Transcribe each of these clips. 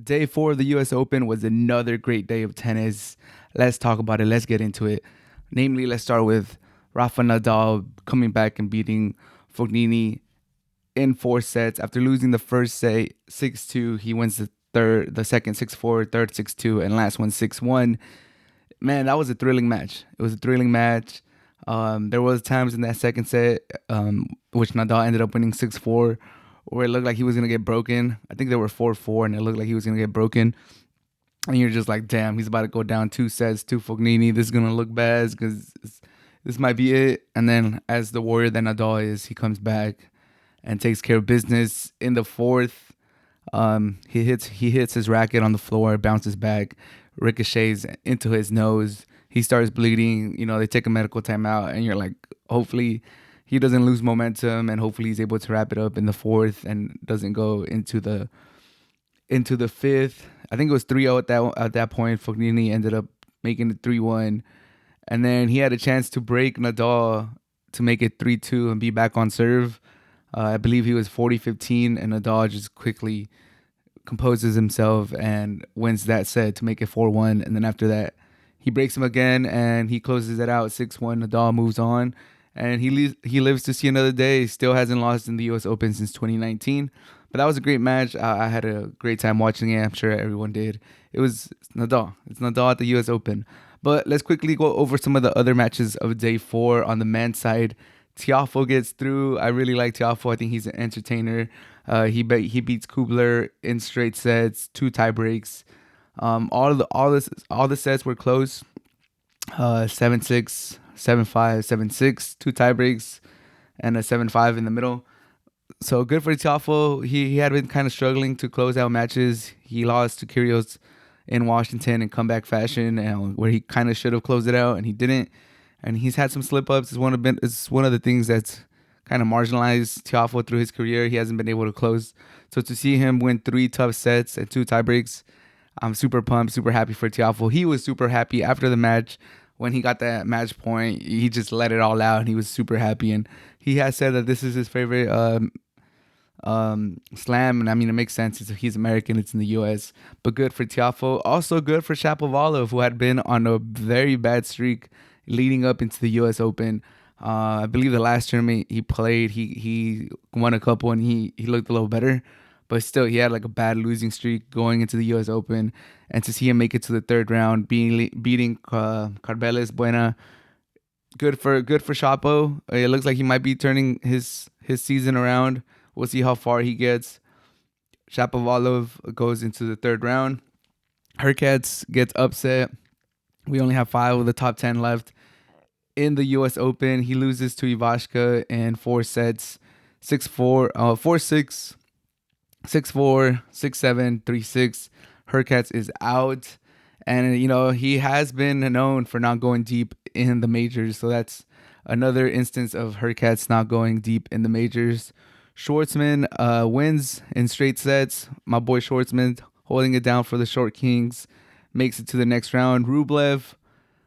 Day four of the US Open was another great day of tennis. Let's talk about it. Let's get into it. Namely, let's start with Rafa Nadal coming back and beating Fognini in four sets. After losing the first set 6-2, he wins the second 6-4, third 6-2, and last one 6-1. Man, that was a thrilling match. It was a thrilling match. There was times in that second set, which Nadal ended up winning 6-4, where it looked like he was gonna get broken. I think they were 4-4, and it looked like he was gonna get broken. And you're just like, damn, he's about to go down two sets to Fognini. This is gonna look bad because this might be it. And then, as the warrior that Nadal is, he comes back and takes care of business in the fourth. He hits his racket on the floor, bounces back, ricochets into his nose. He starts bleeding. They take a medical timeout, and you're like, hopefully he doesn't lose momentum, and hopefully he's able to wrap it up in the fourth and doesn't go into the fifth. I think it was 3-0 at that point. Fognini ended up making it 3-1, and then he had a chance to break Nadal to make it 3-2 and be back on serve. I believe he was 40-15, and Nadal just quickly composes himself and wins that set to make it 4-1. And then after that, he breaks him again and he closes it out 6-1. Nadal moves on, and he lives to see another day. Still hasn't lost in the U.S. Open since 2019. But that was a great match. I had a great time watching it. I'm sure everyone did. It was Nadal. It's Nadal at the U.S. Open. But let's quickly go over some of the other matches of day four on the men's side. Tiafo gets through. I really like Tiafo. I think he's an entertainer. He beats Kubler in straight sets, two tie breaks. All the sets were close. 7-6, 7-5, 7-6, two tie breaks, and a 7-5 in the middle. So good for Tiafo. He had been kind of struggling to close out matches. He lost to Kyrgios in Washington in comeback fashion, and where he kind of should have closed it out, and he didn't. And he's had some slip ups. It's one of the things that's kind of marginalized Tiafo through his career. He hasn't been able to close. So to see him win three tough sets and two tiebreaks, I'm super pumped, super happy for Tiafo. He was super happy after the match when he got that match point. He just let it all out, and he was super happy. And he has said that this is his favorite slam, and I mean it makes sense. He's American. It's in the U.S., but good for Tiafo. Also good for Shapovalov, who had been on a very bad streak leading up into the U.S. Open. I believe the last tournament he played, he won a couple and he looked a little better, but still he had like a bad losing streak going into the U.S. Open, and to see him make it to the third round, beating Carbeles Buena, good for Chapo. It looks like he might be turning his season around. We'll see how far he gets. Shapovalov goes into the third round. Hurkacz gets upset. We only have 5 of the top 10 left in the U.S. Open. He loses to Ivashka in 4 sets, 6-4, 4-6, 6-4, 6-7, 3-6. Hurkacz is out. And, he has been known for not going deep in the majors. So that's another instance of Hurkacz not going deep in the majors. Schwartzman wins in straight sets. My boy Schwartzman holding it down for the Short Kings, makes it to the next round. Rublev,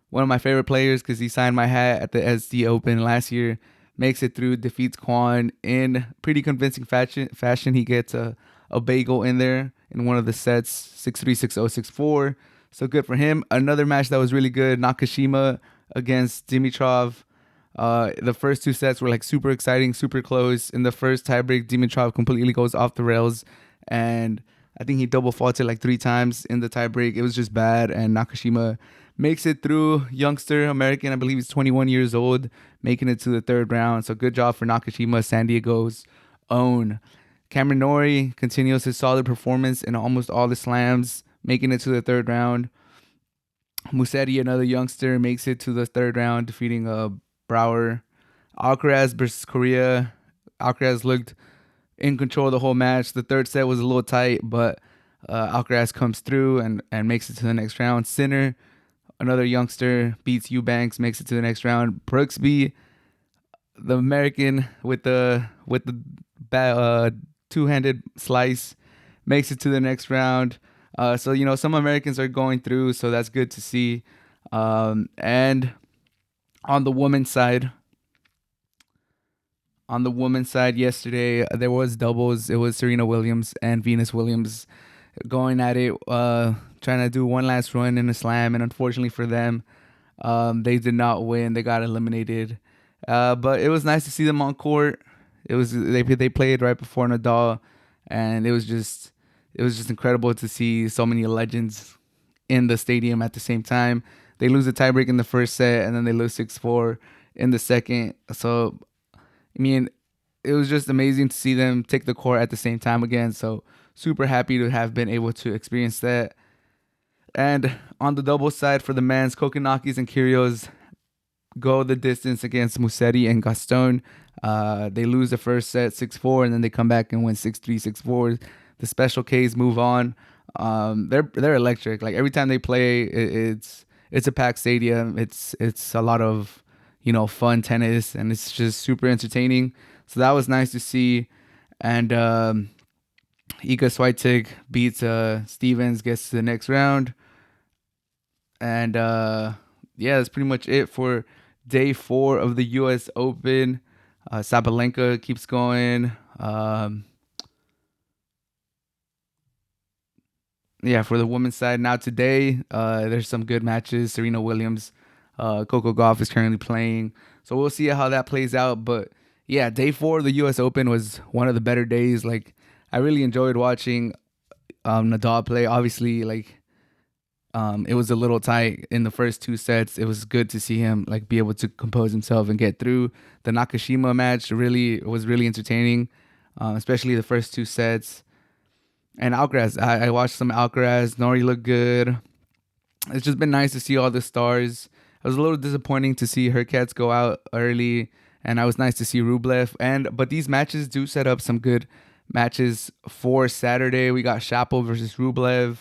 one of my favorite players because he signed my hat at the SD Open last year, makes it through, defeats Kwan in pretty convincing fashion. He gets a bagel in there in one of the sets, 6-3, 6-0, 6-4. So good for him. Another match that was really good, Nakashima against Dimitrov. The first 2 sets were like super exciting, super close. In the first tiebreak, Dimitrov completely goes off the rails, and I think he double faulted like 3 times in the tiebreak. It was just bad, and Nakashima makes it through. Youngster American, I believe he's 21 years old, making it to the third round. So good job for Nakashima, San Diego's own. Cameron Norrie continues his solid performance in almost all the slams, making it to the third round. Musetti, another youngster, makes it to the third round, defeating Brower. Alcaraz versus Korea. Alcaraz looked in control the whole match. The third set was a little tight, but Alcaraz comes through and makes it to the next round. Sinner, another youngster, beats Eubanks, makes it to the next round. Brooksby, the American with the two-handed slice, makes it to the next round. So some Americans are going through, so that's good to see. And on the women's side, yesterday there was doubles. It was Serena Williams and Venus Williams going at it, trying to do one last run in a slam, and unfortunately for them, they did not win. They got eliminated. But it was nice to see them on court. They played right before Nadal, and it was just incredible to see so many legends in the stadium at the same time. They lose the tiebreak in the first set, and then they lose 6-4 in the second. So I mean, it was just amazing to see them take the court at the same time again. So super happy to have been able to experience that. And on the doubles side for the men's, Kokonakis and Kyrgios go the distance against Musetti and Gaston. They lose the first set 6-4, and then they come back and win 6-3, 6-4. The special Ks move on. They're electric. Like every time they play, it's a packed stadium. It's a lot of fun tennis, and it's just super entertaining. So that was nice to see. And Iga Swiatek beats Stevens, gets to the next round. And yeah, that's pretty much it for day 4 of the U.S. Open. Sabalenka keeps going. Yeah, for the women's side now today, there's some good matches. Serena Williams, Coco Gauff is currently playing, so we'll see how that plays out. But yeah, day 4 of the U.S. Open was one of the better days. Like I really enjoyed watching Nadal play. Obviously, like it was a little tight in the first 2 sets. It was good to see him like be able to compose himself and get through. The Nakashima match really was really entertaining, especially the first 2 sets. And Alcaraz, I watched some Alcaraz. Nori looked good. It's just been nice to see all the stars. It was a little disappointing to see Hurkacz go out early, and I was nice to see Rublev. But these matches do set up some good matches for Saturday. We got Shapo versus Rublev.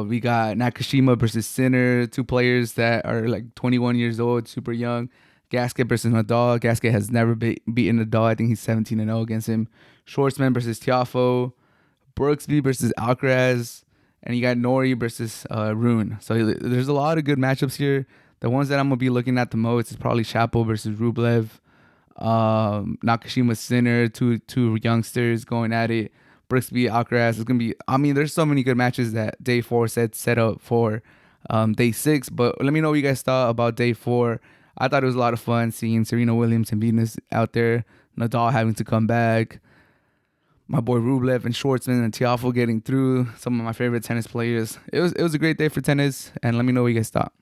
We got Nakashima versus Sinner, 2 players that are like 21 years old, super young. Gasquet versus Nadal. Gasquet has never beaten Nadal. I think he's 17-0 against him. Schwartzman versus Tiafo. Brooksby versus Alcaraz, and you got Nori versus Rune. So there's a lot of good matchups here. The ones that I'm gonna be looking at the most is probably Shapo versus Rublev, Nakashima Sinner, two youngsters going at it. Brooksby Alcaraz is gonna be. I mean, there's so many good matches that day 4 set up for day 6. But let me know what you guys thought about day 4. I thought it was a lot of fun seeing Serena Williams and Venus out there. Nadal having to come back. My boy Rublev and Schwartzman and Tiafo getting through, some of my favorite tennis players. It was a great day for tennis, and let me know what you guys thought.